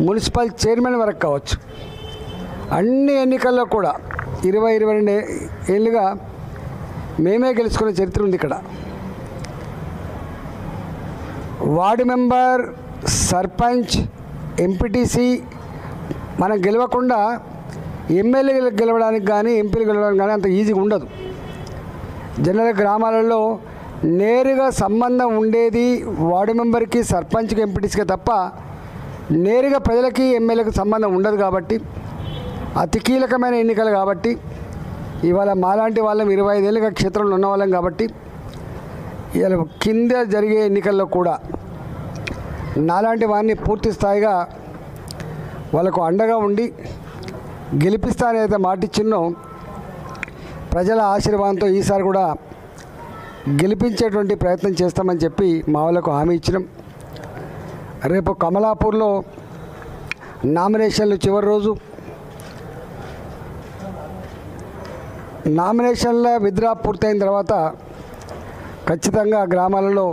Municipal chairman వరకు కావచ్చు, అన్ని ఎన్నికల్లో కూడా 22 ఏళ్ళుగా మేమే గెలుచుకునే చరిత్ర ఉంది ఇక్కడ. వార్డు మెంబర్, సర్పంచ్, ఎంపీటీసీ మనం గెలవకుండా ఎమ్మెల్యేలు గెలవడానికి కానీ ఎంపీలు గెలవడానికి కానీ అంత ఈజీగా ఉండదు. జనరల్ గ్రామాలలో నేరుగా సంబంధం ఉండేది వార్డు మెంబర్కి, సర్పంచ్కి, ఎంపీటీసీకి తప్ప నేరుగా ప్రజలకి ఎమ్మెల్యేకి సంబంధం ఉండదు. కాబట్టి అతి కీలకమైన ఎన్నికలు కాబట్టి ఇవాళ మాలాంటి వాళ్ళం 25 ఏళ్ళుగా క్షేత్రంలో ఉన్న వాళ్ళం కాబట్టి ఇవాళ కింద జరిగే ఎన్నికల్లో కూడా నాలాంటి వారిని పూర్తి స్థాయిగా వాళ్ళకు అండగా ఉండి గెలిపిస్తానైతే మాటిచ్చిన్నో ప్రజల ఆశీర్వాదంతో ఈసారి కూడా గెలిపించేటువంటి ప్రయత్నం చేస్తామని చెప్పి మా వాళ్ళకు హామీ ఇచ్చినాం. రేపు కమలాపూర్లో నామినేషన్లు చివరి రోజు. నామినేషన్ల విత్డ్రా పూర్తయిన తర్వాత ఖచ్చితంగా గ్రామాలలో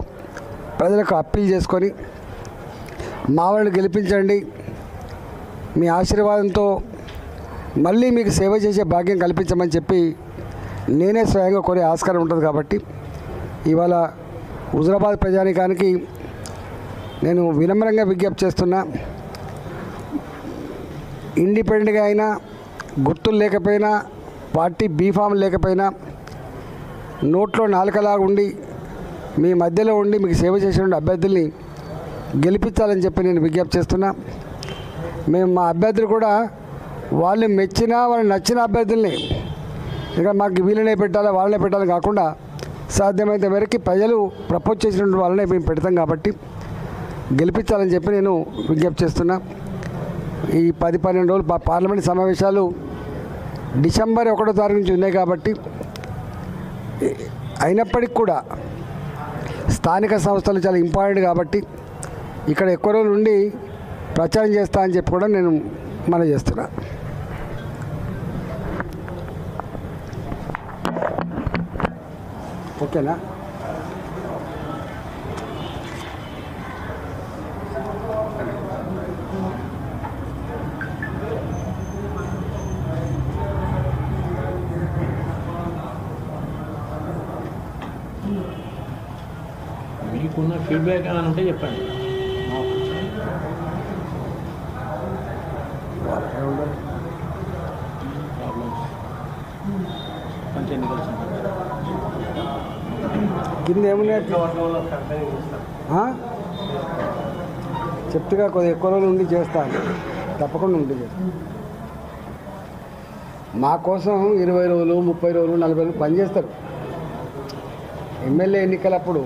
ప్రజలకు అప్పీల్ చేసుకొని మా వాళ్ళని గెలిపించండి, మీ ఆశీర్వాదంతో మళ్ళీ మీకు సేవ చేసే భాగ్యం కల్పించమని చెప్పి నేనే స్వయంగా కోరే ఆస్కారం ఉంటుంది. కాబట్టి ఇవాళ హుజురాబాద్ ప్రజానీకానికి నేను వినమ్రంగా విజ్ఞప్తి చేస్తున్నా, ఇండిపెండెంట్గా అయినా, గుర్తులు లేకపోయినా, పార్టీ బీఫామ్ లేకపోయినా, నోట్లో నాలుకలాగా ఉండి మీ మధ్యలో ఉండి మీకు సేవ చేసిన అభ్యర్థుల్ని గెలిపించాలని చెప్పి నేను విజ్ఞప్తి చేస్తున్నా. మేము మా అభ్యర్థులు కూడా వాళ్ళు మెచ్చిన, వాళ్ళు నచ్చిన అభ్యర్థుల్ని ఇక మాకు వీళ్ళనే పెట్టాలి, వాళ్ళనే పెట్టాలి కాకుండా సాధ్యమైనంత మేరకి ప్రజలు ప్రపోజ్ చేసినటువంటి వాళ్ళనే మేము పెడతాం కాబట్టి గెలిపించాలని చెప్పి నేను విజ్ఞప్తి చేస్తున్నా. ఈ 10-12 రోజులు పార్లమెంట్ సమావేశాలు డిసెంబర్ 1వ తారీఖు నుంచి ఉన్నాయి కాబట్టి అయినప్పటికీ కూడా స్థానిక సంస్థలు చాలా ఇంపార్టెంట్ కాబట్టి ఇక్కడ ఎక్కువ రోజులు ఉండి ప్రచారం చేస్తా అని చెప్పి కూడా నేను మనవి చేస్తున్నా. ఓకేనా? మీకున్న ఫీడ్బ్యాక్ ఏమైనా ఉంటే చెప్పండి. మంచి ఎన్నికలు కింద ఏమున్నాయి చెప్తుగా కొద్దిగా ఎక్కువ రోజులు ఉండి చేస్తాను, తప్పకుండా ఉండి చేస్తాను. మా కోసం 20 రోజులు, 30 రోజులు, 40 రోజులు పనిచేస్తారు. ఎమ్మెల్యే ఎన్నికలప్పుడు,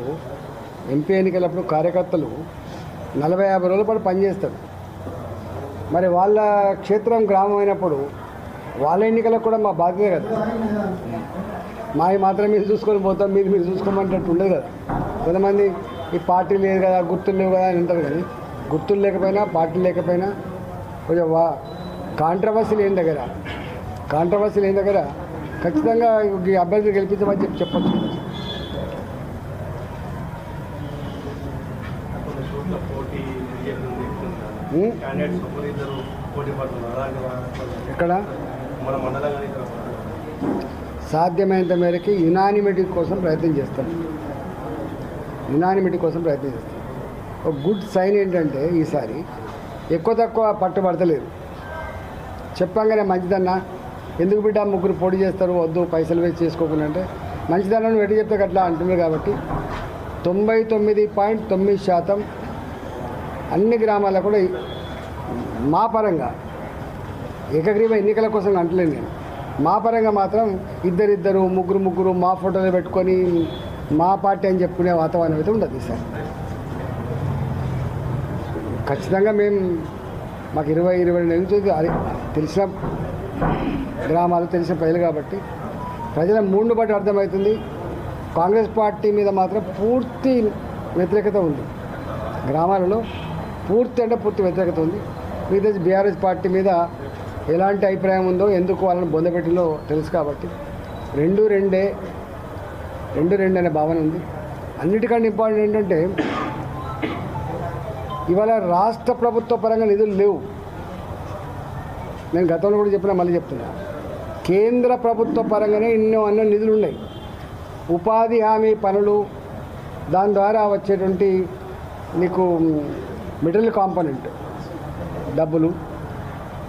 ఎంపీ ఎన్నికలప్పుడు కార్యకర్తలు 40-50 రోజుల పాటు పనిచేస్తారు. మరి వాళ్ళ క్షేత్రం గ్రామం అయినప్పుడు వాళ్ళ ఎన్నికలకు కూడా మా బాధ్యత కదా. మావి మాత్రం మీరు చూసుకొని పోతాం, మీరు చూసుకోమంటట్టు ఉండదు కదా. కొంతమంది ఈ పార్టీ లేదు కదా, గుర్తులు లేవు కదా అని అంటారు. కానీ గుర్తులు లేకపోయినా, పార్టీ లేకపోయినా కొంచెం కాంట్రవర్సీ లేని దగ్గర ఖచ్చితంగా ఈ అభ్యర్థులు గెలిపించమని చెప్పచ్చు. ఇక్కడ సాధ్యమైనంత మేరకి యునానిమిటీ కోసం ప్రయత్నం చేస్తాం. ఒక గుడ్ సైన్ ఏంటంటే ఈసారి ఎక్కువ తక్కువ పట్టుబడతలేదు. చెప్పంగానే మంచిదన్నా, ఎందుకు బిడ్డ ముగ్గురు పోటీ చేస్తారు, వద్దు పైసలు వేసి చేసుకోకుండా అంటే మంచిదన్నాను వెట్టి చెప్తే అట్లా అంటున్నారు. కాబట్టి 99.9% అన్ని గ్రామాల్లో కూడా మా పరంగా ఏకగ్రీవ ఎన్నికల కోసం అంటలేను నేను, మా పరంగా మాత్రం ఇద్దరు ముగ్గురు మా ఫోటోలు పెట్టుకొని మా పార్టీ అని చెప్పుకునే వాతావరణం అయితే ఉండదు సార్. ఖచ్చితంగా మాకు 20-22 నుంచి అది తెలిసిన గ్రామాలు, తెలిసిన ప్రజలు కాబట్టి ప్రజల మూడును బట్టి అర్థమవుతుంది. కాంగ్రెస్ పార్టీ మీద మాత్రం పూర్తి వ్యతిరేకత ఉంది. గ్రామాలలో పూర్తి వ్యతిరేకత ఉంది. మీద బీఆర్ఎస్ పార్టీ మీద ఎలాంటి అభిప్రాయం ఉందో, ఎందుకు వాళ్ళని బొందపెట్టిలో తెలుసు. కాబట్టి రెండు రెండే అనే భావన ఉంది. అన్నిటికంటే ఇంపార్టెంట్ ఏంటంటే ఇవాళ రాష్ట్ర ప్రభుత్వ పరంగా నిధులు లేవు. నేను గతంలో కూడా చెప్పినా, మళ్ళీ చెప్తున్నా, కేంద్ర ప్రభుత్వ పరంగానే అన్న నిధులు ఉన్నాయి. ఉపాధి హామీ పనులు, దాని ద్వారా వచ్చేటువంటి నీకు మెటీరియల్ కాంపోనెంట్ డబ్బులు,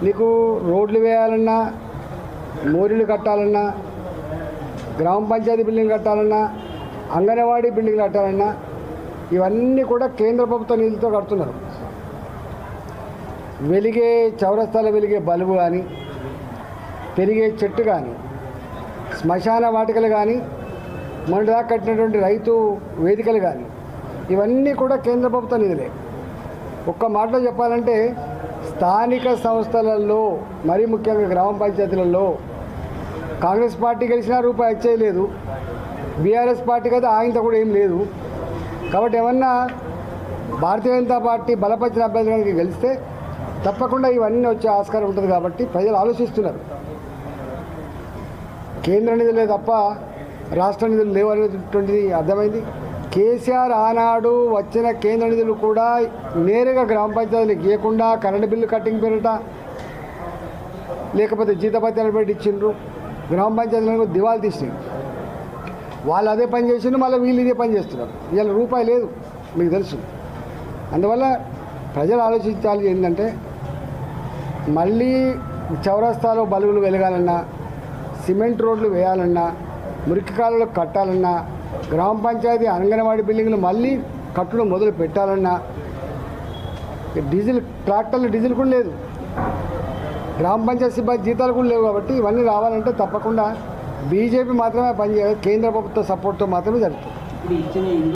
నీకు రోడ్లు వేయాలన్నా, మోరీలు కట్టాలన్నా, గ్రామ పంచాయతీ బిల్డింగ్ కట్టాలన్నా, అంగన్వాడీ బిల్డింగ్ కట్టాలన్నా, ఇవన్నీ కూడా కేంద్ర ప్రభుత్వ నిధులతో కడుతున్నారు. వెలిగే చౌరస్తాలో వెలిగే బల్బు కానీ, పెరిగే చెట్టు కానీ, శ్మశాన వాటికలు కానీ, మొన్నటిదాకా కట్టినటువంటి రైతు వేదికలు కానీ, ఇవన్నీ కూడా కేంద్ర ప్రభుత్వ నిధులే. ఒక్క మాటలో చెప్పాలంటే స్థానిక సంస్థలలో, మరీ ముఖ్యంగా గ్రామ పంచాయతీలలో కాంగ్రెస్ పార్టీ గెలిచినా రూపాయి వచ్చేయలేదు, బీఆర్ఎస్ పార్టీకి అయితే ఆయనతో కూడా ఏం లేదు. కాబట్టి ఏమన్నా భారతీయ జనతా పార్టీ బలపరిచిన అభ్యర్థులకి గెలిస్తే తప్పకుండా ఇవన్నీ వచ్చే ఆస్కారం ఉంటుంది. కాబట్టి ప్రజలు ఆలోచిస్తున్నారు. కేంద్ర నిధులే తప్ప రాష్ట్ర నిధులు లేవు అనేటువంటిది అర్థమైంది. కేసీఆర్ ఆనాడు వచ్చిన కేంద్ర నిధులు కూడా నేరుగా గ్రామ పంచాయతీలకు ఇవ్వకుండా కరెంటు బిల్లు కట్టింగ్ పేరిట, లేకపోతే జీతభత్యాలు పెట్టి ఇచ్చిండ్రు. గ్రామ పంచాయతీలకు దివాలు తీసినాయి. వాళ్ళు అదే పని చేసిండ్రు, మళ్ళీ వీళ్ళు ఇదే పని చేస్తున్నారు. ఇవాళ రూపాయి లేదు, మీకు తెలుసు. అందువల్ల ప్రజలు ఆలోచించాలి ఏంటంటే, మళ్ళీ చౌరస్తాలో బల్బులు వెలగాలన్నా, సిమెంట్ రోడ్లు వేయాలన్నా, మురికి కాలువలు కట్టాలన్నా, గ్రామ పంచాయతీ అంగన్వాడీ బిల్డింగ్లు మళ్ళీ కట్టడం మొదలు పెట్టాలన్నా, డీజిల్ ట్రాక్టర్లు డీజిల్ కూడా లేదు, గ్రామ పంచాయతీ సిబ్బంది జీతాలు కూడా లేవు. కాబట్టి ఇవన్నీ రావాలంటే తప్పకుండా బీజేపీ మాత్రమే పనిచేయాలి, కేంద్ర ప్రభుత్వ సపోర్ట్తో మాత్రమే జరుగుతుంది.